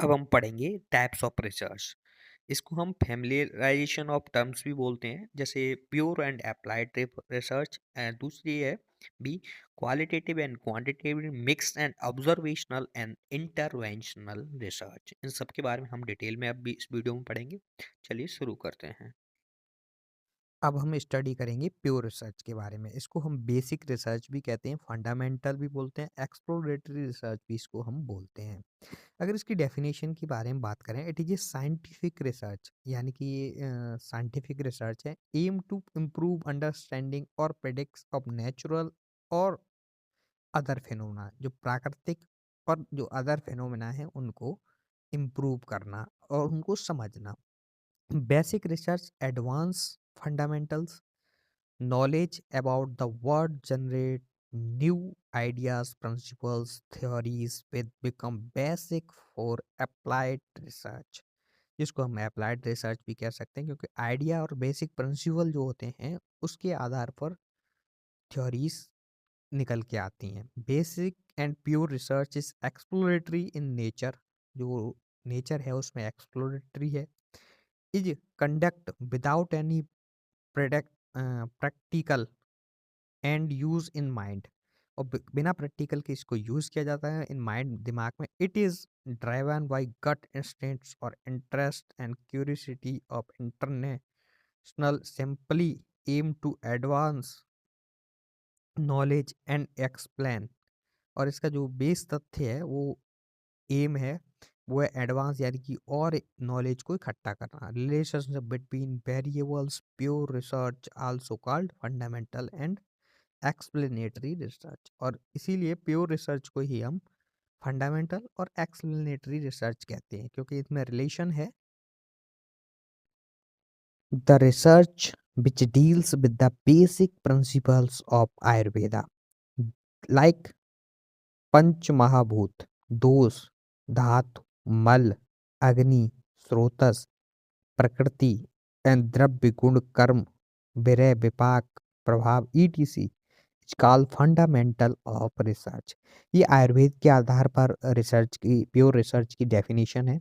अब हम पढ़ेंगे टाइप्स ऑफ रिसर्च। इसको हम फैमिलियराइजेशन ऑफ टर्म्स भी बोलते हैं, जैसे प्योर एंड अप्लाइड रिसर्च। दूसरी है B qualitative and quantitative, mixed and observational and interventional research. इन सब के बारे में हम डिटेल में अब भी इस वीडियो में पढ़ेंगे। चलिए शुरू करते हैं। अब हम स्टडी करेंगे प्योर रिसर्च के बारे में। इसको हम बेसिक रिसर्च भी कहते हैं, फंडामेंटल भी बोलते हैं, एक्सप्लोरेटरी रिसर्च भी इसको हम बोलते हैं। अगर इसकी डेफिनेशन के बारे में बात करें, it is a scientific research, यानी कि ये साइंटिफिक रिसर्च है, एम टू इम्प्रूव अंडरस्टैंडिंग और प्रेडिक्ट्स ऑफ नेचुरल और अदर फिनोमेना, जो प्राकृतिक और जो अदर फिनोमेना है उनको इम्प्रूव करना और उनको समझना। Basic research, advance fundamentals, knowledge about the world, generate new ideas, principles, theories will become basic for applied research, जिसको हम अप्लाइड रिसर्च भी कह सकते हैं, क्योंकि आइडिया और बेसिक प्रिंसिपल जो होते हैं उसके आधार पर थ्योरीज निकल के आती हैं। Basic and pure research is exploratory in nature, जो नेचर है उसमें एक्सप्लोरेटरी है, is conduct without any practical and use in mind, और बिना प्रैक्टिकल के इसको यूज किया जाता है इन माइंड, दिमाग में। It is driven by gut instincts और interest and curiosity of international, simply aim to advance knowledge and explain. और इसका जो बेस तथ्य है, वो एम है, वो है एडवांस, यानी कि और नॉलेज को इकट्ठा करना। Relationship between variables, pure research also called fundamental and explanatory research, और इसीलिए प्योर रिसर्च को ही हम फंडामेंटल और एक्सप्लेनेटरी रिसर्च कहते हैं, क्योंकि इसमें रिलेशन है। The research which deals with the basic principles of Ayurveda, like पंच महाभूत, दोष, धातु, मल, अग्नि, स्रोतस, प्रकृति एंड द्रव्य, गुण, कर्म, विरय, विपाक, प्रभाव, etc, call fundamental of research. ये आयुर्वेद के आधार पर रिसर्च की, प्योर रिसर्च की डेफिनेशन है।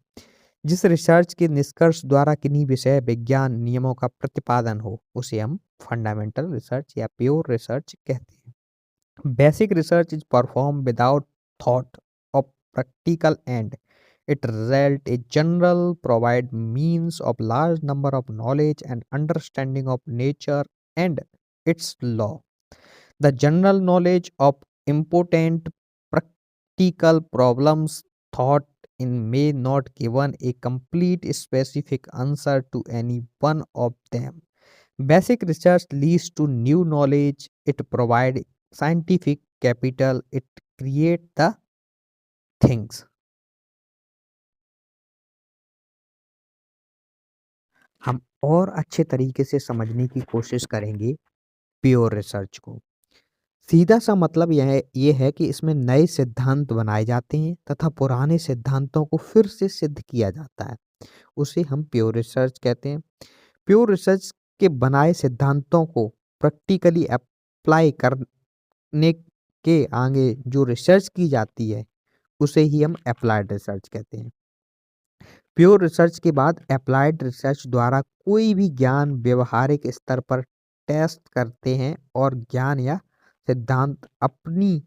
जिस रिसर्च के निष्कर्ष द्वारा किन्हीं विषय विज्ञान नियमों का प्रतिपादन हो, उसे हम फंडामेंटल रिसर्च या प्योर रिसर्च कहते हैं। Basic research is performed without thought of practical end. It result a general provide means of large number of knowledge and understanding of nature and its law. The general knowledge of important practical problems thought in may not given a complete specific answer to any one of them. Basic research leads to new knowledge, it provides scientific capital, it create the things। हम और अच्छे तरीके से समझने की कोशिश करेंगे pure research को। सीधा सा मतलब ये है कि इसमें नए सिद्धांत बनाए जाते हैं तथा पुराने सिद्धांतों को फिर से सिद्ध किया जाता है, उसे हम प्योर रिसर्च कहते हैं। प्योर रिसर्च के बनाए सिद्धांतों को प्रैक्टिकली अप्लाई करने के आगे जो रिसर्च की जाती है, उसे ही हम अप्लाइड रिसर्च कहते हैं। प्योर रिसर्च के बाद अप्लाइड रिसर्च द्वारा कोई भी ज्ञान व्यवहारिक स्तर पर टेस्ट करते हैं और ज्ञान या सिद्धांत अपनी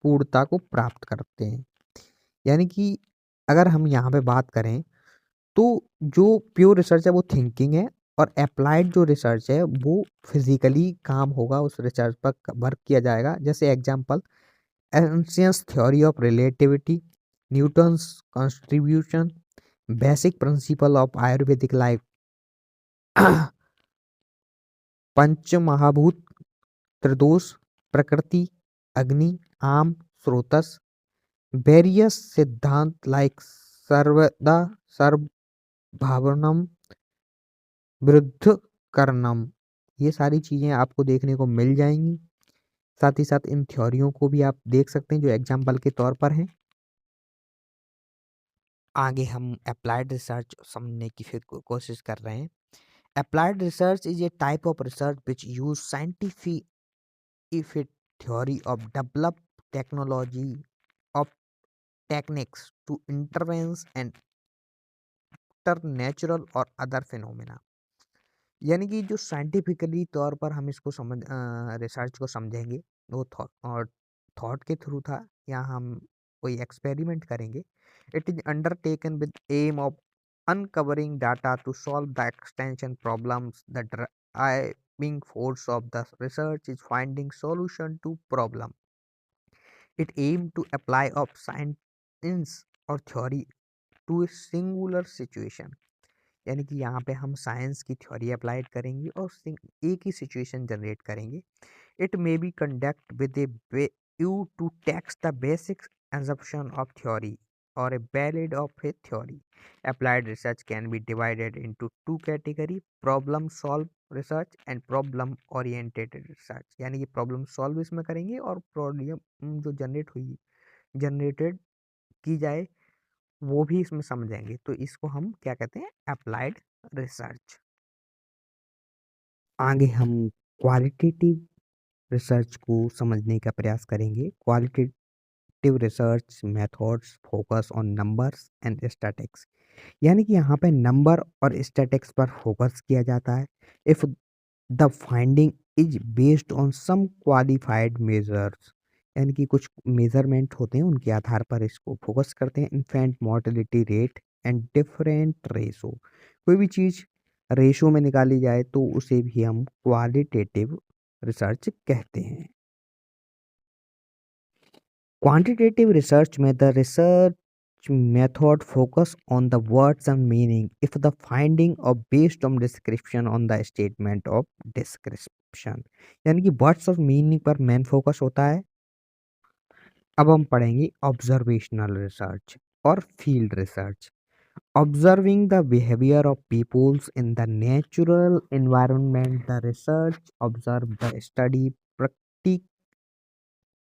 पूर्णता को प्राप्त करते हैं। यानी कि अगर हम यहाँ पे बात करें, तो जो प्योर रिसर्च है वो थिंकिंग है, और अप्लाइड जो रिसर्च है वो फिजिकली काम होगा, उस रिसर्च पर वर्क किया जाएगा। जैसे example, Einstein's theory of relativity, Newton's contribution, basic principle of Ayurvedic life, पंच महाभूत, त्रिदोष, प्रकृति, अग्नि, आम, स्रोतस, वेरियस सिद्धांत लाइक सर्वदा, सर्वभावनम, विरुद्ध कर्णम, ये सारी चीजें आपको देखने को मिल जाएंगी। साथ ही साथ इन थ्योरियों को भी आप देख सकते हैं जो एग्जाम्पल के तौर पर हैं। आगे हम अप्लाइड रिसर्च समझने की फिर कोशिश कर रहे हैं। Applied research is a type of research which use scientific theory of develop technology of techniques to intervene and after natural और अदर फिनोमेना। यानी कि जो साइंटिफिकली तौर पर हम इसको रिसर्च को समझेंगे, वो थॉट के थ्रू था या हम कोई एक्सपेरिमेंट करेंगे। It is undertaken with aim of uncovering data to solve the extension problems. The driving force of the research is finding solution to problem. It aims to apply of science or theory to a singular situation. यानी कि यहाँ पे हम science की theory applied करेंगे और एक ही situation generate करेंगे। It may be conduct with A view to test the basic assumption of theory or a valid of a theory. Applied research can be divided into two category: problem solve research and problem oriented research. यानी कि problem solve इसमें करेंगे और problem जो generated की जाए वो भी इसमें समझेंगे। तो इसको हम क्या कहते हैं? Applied research. आगे हम क्वालिटेटिव रिसर्च को समझने का प्रयास करेंगे। Qualitative research methods focus on numbers and statics. यानी कि यहाँ पे नंबर और स्टैटिक्स पर फोकस किया जाता है। If the finding is based on some qualified measures, यानी कि कुछ मेजरमेंट होते हैं उनके आधार पर इसको फोकस करते हैं। Infant mortality rate and different ratio, कोई भी चीज़ रेशो में निकाली जाए तो उसे भी हम क्वालिटेटिव रिसर्च कहते हैं। क्वांटिटेटिव रिसर्च में the research method focus on the words and meaning if the finding or based on description on the statement of description। यानी कि वर्ड्स और मीनिंग पर मेन फोकस होता है। अब हम पढ़ेंगे ऑब्जर्वेशनल रिसर्च और field research. Observing the behaviour of peoples in the natural environment, the research observe the study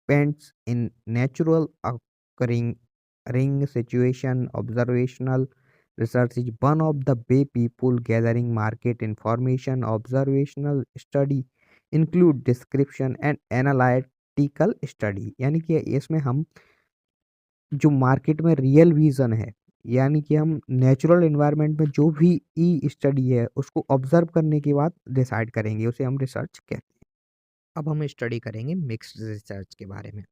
participants in natural occurring ring situation. Observational research is one of the way people gathering market information. Observational study include description and analytical study। यानी कि इसमें हम जो market में real vision है, यानी कि हम नेचुरल एनवायरनमेंट में जो भी ई स्टडी है उसको ऑब्जर्व करने के बाद डिसाइड करेंगे, उसे हम रिसर्च कहते हैं। अब हम स्टडी करेंगे मिक्स्ड रिसर्च के बारे में,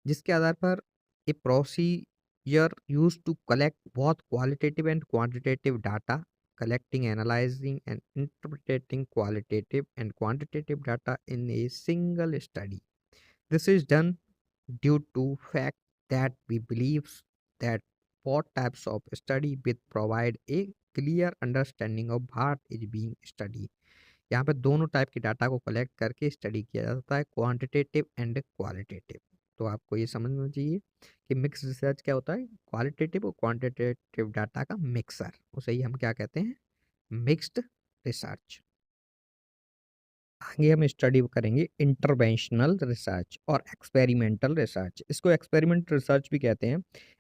जिसके आधार पर a procedure used to collect both qualitative and quantitative data, collecting, analyzing and interpreting qualitative and quantitative data in a single study. This is done due to fact that we believe that both types of study will provide a clear understanding of what is being studied. यहाँ पे दोनों type की data को collect करके study किया जाता है, quantitative and qualitative. तो आपको ये समझना चाहिए कि मिक्स रिसर्च क्या होता है, क्वालिटेटिव और क्वांटिटेटिव डाटा का मिक्सर, उसे ही हम क्या कहते हैं, मिक्स्ड रिसर्च। आगे हम स्टडी करेंगे इंटरवेंशनल रिसर्च और एक्सपेरिमेंटल रिसर्च। इसको एक्सपेरिमेंटल रिसर्च भी कहते हैं।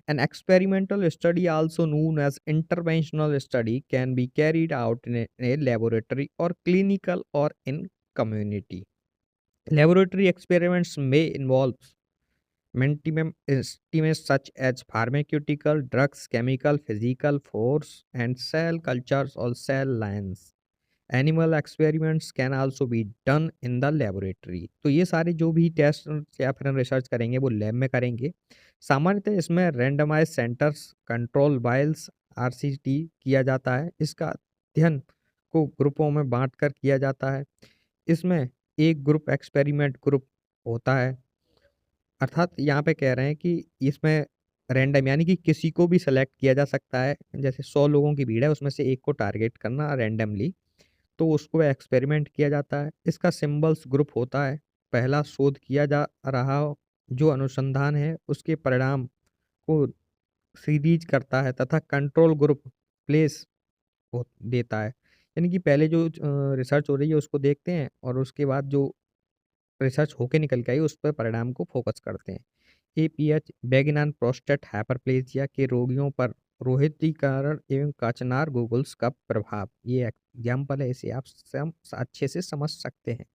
An experimental study also known as interventional study can be carried out in a laboratory और क्लिनिकल और इन कम्युनिटी। लेबोरेटरी एक्सपेरिमेंट्स में involve minimum instruments such as pharmaceutical drugs, chemical, physical force, and cell cultures or cell lines. Animal experiments can also be done in the laboratory. तो ये सारे जो भी test या फिर हम रिसर्च करेंगे वो लैब में करेंगे। सामान्यतः इसमें रैंडमाइज सेंटर्स कंट्रोल बाइल्स आरसीटी किया जाता है। इसका अध्ययन को ग्रुपों में बांटकर किया जाता है। इसमें एक ग्रुप एक्सपेरिमेंट ग्रुप होता है, अर्थात यहाँ पे कह रहे हैं कि इसमें रैंडम यानी कि किसी को भी सेलेक्ट किया जा सकता है। जैसे 100 लोगों की भीड़ है, उसमें से एक को टारगेट करना रैंडमली, तो उसको एक्सपेरिमेंट किया जाता है। इसका सिंबल्स ग्रुप होता है। पहला शोध किया जा रहा जो अनुसंधान है उसके परिणाम को सीरीज करता है तथा कंट्रोल ग्रुप प्लेस देता है। यानी कि पहले जो रिसर्च हो रही है उसको देखते हैं और उसके बाद जो रिसर्च होके निकल के आई उस पर परिणाम को फोकस करते हैं। एपीएच बेगिनान प्रोस्टेट हाइपरप्लेजिया के रोगियों पर रोहितीकरण एवं कचनार गूगल्स का प्रभाव, ये एग्जाम्पल है, इसे आप अच्छे से समझ सकते हैं।